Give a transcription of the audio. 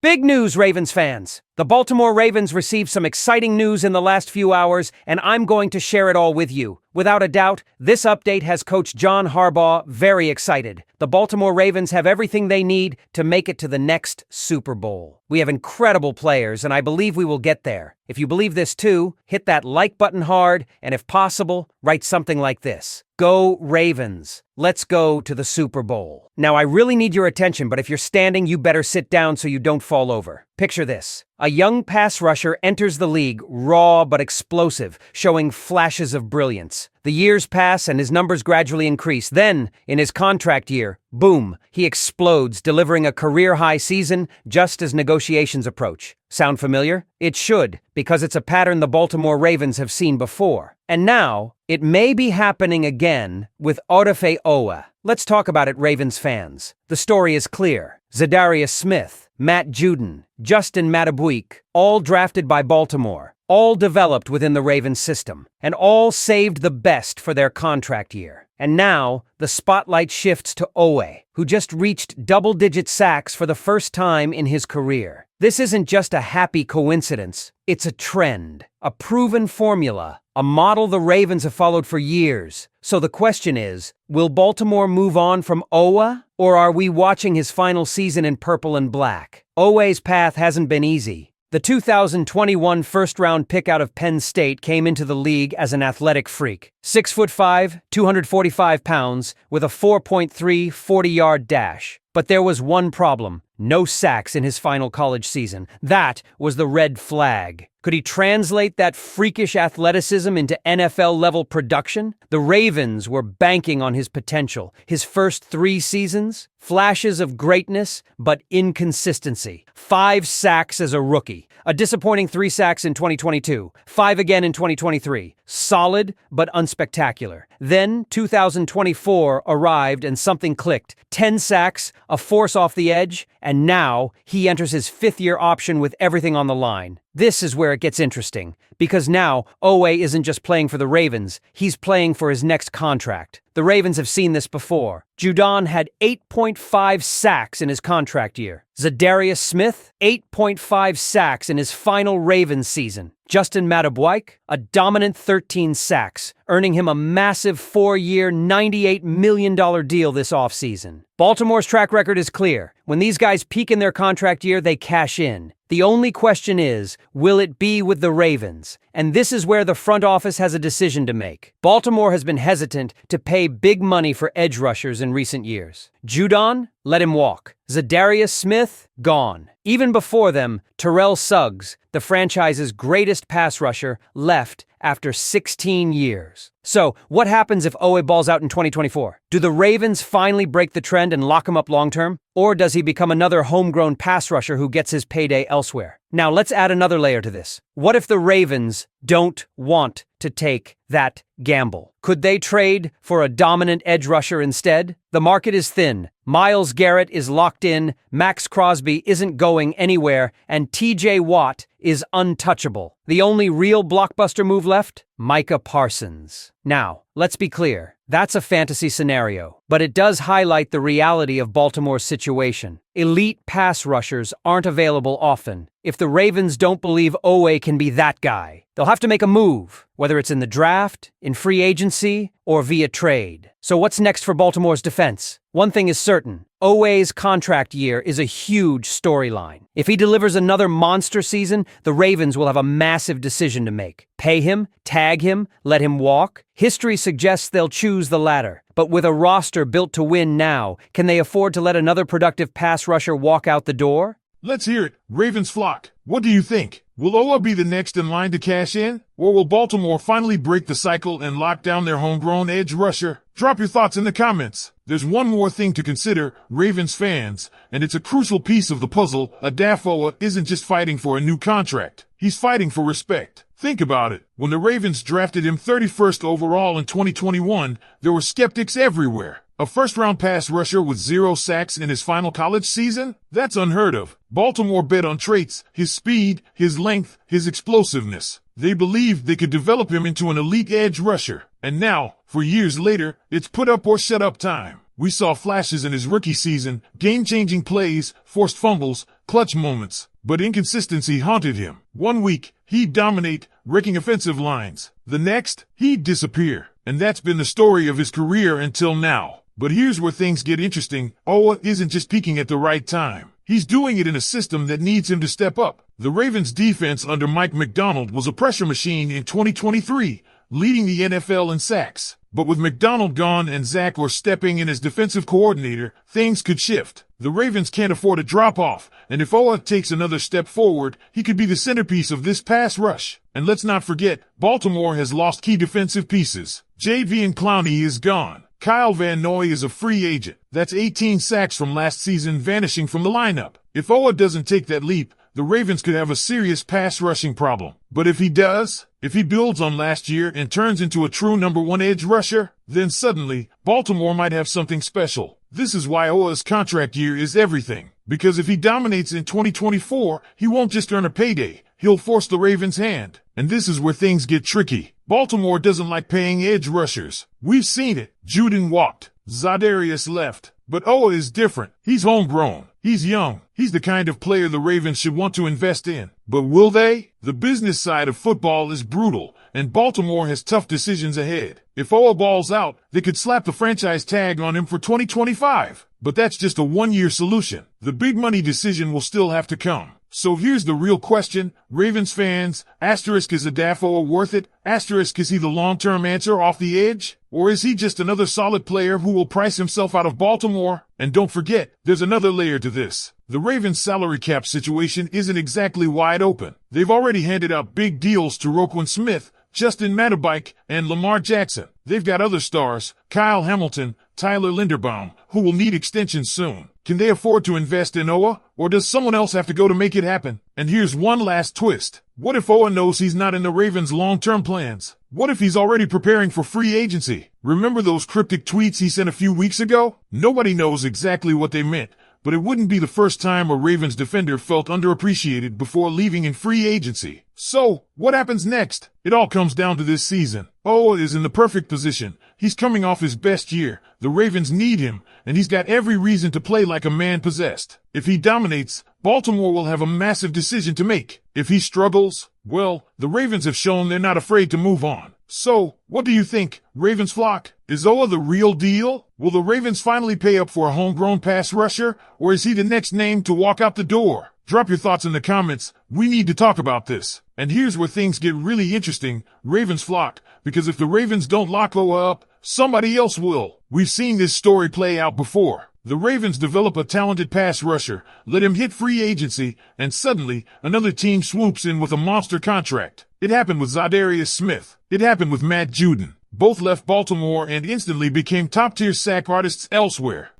Big news, Ravens fans! The Baltimore Ravens received some exciting news in the last few hours, and I'm going to share it all with you. Without a doubt, this update has Coach John Harbaugh very excited. The Baltimore Ravens have everything they need to make it to the next Super Bowl. We have incredible players, and I believe we will get there. If you believe this too, hit that like button hard, and if possible, write something like this. Go Ravens. Let's go to the Super Bowl. Now, I really need your attention, but if you're standing, you better sit down so you don't fall over. Picture this. A young pass rusher enters the league, raw but explosive, showing flashes of brilliance. The years pass and his numbers gradually increase. Then, in his contract year, boom, he explodes, delivering a career-high season just as negotiations approach. Sound familiar? It should, because it's a pattern the Baltimore Ravens have seen before. And now, it may be happening again with Odafe Oweh. Let's talk about it, Ravens fans. The story is clear. Za'Darius Smith, Matt Judon, Justin Madubuike, all drafted by Baltimore, all developed within the Ravens system, and all saved the best for their contract year. And now, the spotlight shifts to Oweh, who just reached double-digit sacks for the first time in his career. This isn't just a happy coincidence, it's a trend, a proven formula, a model the Ravens have followed for years. So the question is, will Baltimore move on from Oweh, or are we watching his final season in purple and black? Oweh's path hasn't been easy. The 2021 first-round pick out of Penn State came into the league as an athletic freak. 6'5", 245 pounds, with a 4.3 40-yard dash. But there was one problem: no sacks in his final college season. That was the red flag. Could he translate that freakish athleticism into NFL-level production? The Ravens were banking on his potential. His first 3 seasons, flashes of greatness, but inconsistency. 5 sacks as a rookie. A disappointing 3 sacks in 2022. 5 again in 2023. Solid, but unspectacular. Then 2024 arrived and something clicked. 10 sacks, a force off the edge, and now he enters his 5th-year option with everything on the line. This is where it gets interesting, because now Oweh isn't just playing for the Ravens, he's playing for his next contract. The Ravens have seen this before. Judon had 8.5 sacks in his contract year. Za'Darius Smith, 8.5 sacks in his final Ravens season. Justin Madubuike, a dominant 13 sacks, earning him a massive 4-year, $98 million deal this offseason. Baltimore's track record is clear. When these guys peak in their contract year, they cash in. The only question is, will it be with the Ravens? And this is where the front office has a decision to make. Baltimore has been hesitant to pay big money for edge rushers in recent years. Judon, let him walk. Za'Darius Smith, gone. Even before them, Terrell Suggs, the franchise's greatest pass rusher, left after 16 years. So, what happens if Oweh balls out in 2024? Do the Ravens finally break the trend and lock him up long-term? Or does he become another homegrown pass rusher who gets his payday elsewhere? Now, let's add another layer to this. What if the Ravens don't want to take that gamble? Could they trade for a dominant edge rusher instead? The market is thin. Myles Garrett is locked in, Max Crosby isn't going anywhere, and TJ Watt is untouchable. The only real blockbuster move left? Micah Parsons. Now, let's be clear. That's a fantasy scenario, but it does highlight the reality of Baltimore's situation. Elite pass rushers aren't available often. If the Ravens don't believe Oweh can be that guy, they'll have to make a move, whether it's in the draft, in free agency, or via trade. So what's next for Baltimore's defense? One thing is certain. Oweh's contract year is a huge storyline. If he delivers another monster season, the Ravens will have a massive decision to make. Pay him, tag him, let him walk? History suggests they'll choose the latter. But with a roster built to win now, can they afford to let another productive pass rusher walk out the door? Let's hear it, Ravens flock. What do you think? Will Oweh be the next in line to cash in? Or will Baltimore finally break the cycle and lock down their homegrown edge rusher? Drop your thoughts in the comments. There's one more thing to consider, Ravens fans, and it's a crucial piece of the puzzle. Odafe Oweh isn't just fighting for a new contract. He's fighting for respect. Think about it. When the Ravens drafted him 31st overall in 2021, there were skeptics everywhere. A first-round pass rusher with 0 sacks in his final college season? That's unheard of. Baltimore bet on traits, his speed, his length, his explosiveness. They believed they could develop him into an elite edge rusher. And now, for years later, it's put up or shut up time. We saw flashes in his rookie season, game-changing plays, forced fumbles, clutch moments, but inconsistency haunted him. One week, he'd dominate, wrecking offensive lines. The next, he'd disappear. And that's been the story of his career until now. But here's where things get interesting. Oweh isn't just peaking at the right time. He's doing it in a system that needs him to step up. The Ravens defense under Mike McDonald was a pressure machine in 2023, leading the NFL in sacks. But with McDonald gone and Zach Orr stepping in as defensive coordinator, things could shift. The Ravens can't afford a drop-off, and if Oweh takes another step forward, he could be the centerpiece of this pass rush. And let's not forget, Baltimore has lost key defensive pieces. Jadeveon Clowney is gone. Kyle Van Noy is a free agent. That's 18 sacks from last season vanishing from the lineup. If Oweh doesn't take that leap, the Ravens could have a serious pass rushing problem. But if he does, if he builds on last year and turns into a true number one edge rusher, then suddenly, Baltimore might have something special. This is why Oweh's contract year is everything. Because if he dominates in 2024, he won't just earn a payday. He'll force the Ravens' hand. And this is where things get tricky. Baltimore doesn't like paying edge rushers. We've seen it. Juden walked. Zadarius left. But Oweh is different. He's homegrown. He's young. He's the kind of player the Ravens should want to invest in. But will they? The business side of football is brutal, and Baltimore has tough decisions ahead. If Oweh balls out, they could slap the franchise tag on him for 2025. But that's just a one-year solution. The big money decision will still have to come. So here's the real question. Ravens fans, asterisk, is Odafe Oweh worth it? Asterisk, is he the long-term answer off the edge? Or is he just another solid player who will price himself out of Baltimore? And don't forget, there's another layer to this. The Ravens' salary cap situation isn't exactly wide open. They've already handed out big deals to Roquan Smith, Justin Matabike, and Lamar Jackson. They've got other stars, Kyle Hamilton, Tyler Linderbaum, who will need extensions soon. Can they afford to invest in Oweh, or does someone else have to go to make it happen? And here's one last twist. What if Oweh knows he's not in the Ravens' long-term plans? What if he's already preparing for free agency? Remember those cryptic tweets he sent a few weeks ago? Nobody knows exactly what they meant, but it wouldn't be the first time a Ravens defender felt underappreciated before leaving in free agency. So, what happens next? It all comes down to this season. Oweh is in the perfect position. He's coming off his best year. The Ravens need him, and he's got every reason to play like a man possessed. If he dominates, Baltimore will have a massive decision to make. If he struggles, well, the Ravens have shown they're not afraid to move on. So, what do you think, Ravens flock? Is Oweh the real deal? Will the Ravens finally pay up for a homegrown pass rusher, or is he the next name to walk out the door? Drop your thoughts in the comments. We need to talk about this. And here's where things get really interesting, Ravens flock, because if the Ravens don't lock Oweh up, somebody else will. We've seen this story play out before. The Ravens develop a talented pass rusher, let him hit free agency, and suddenly, another team swoops in with a monster contract. It happened with Zadarius Smith. It happened with Matt Juden. Both left Baltimore and instantly became top-tier sack artists elsewhere.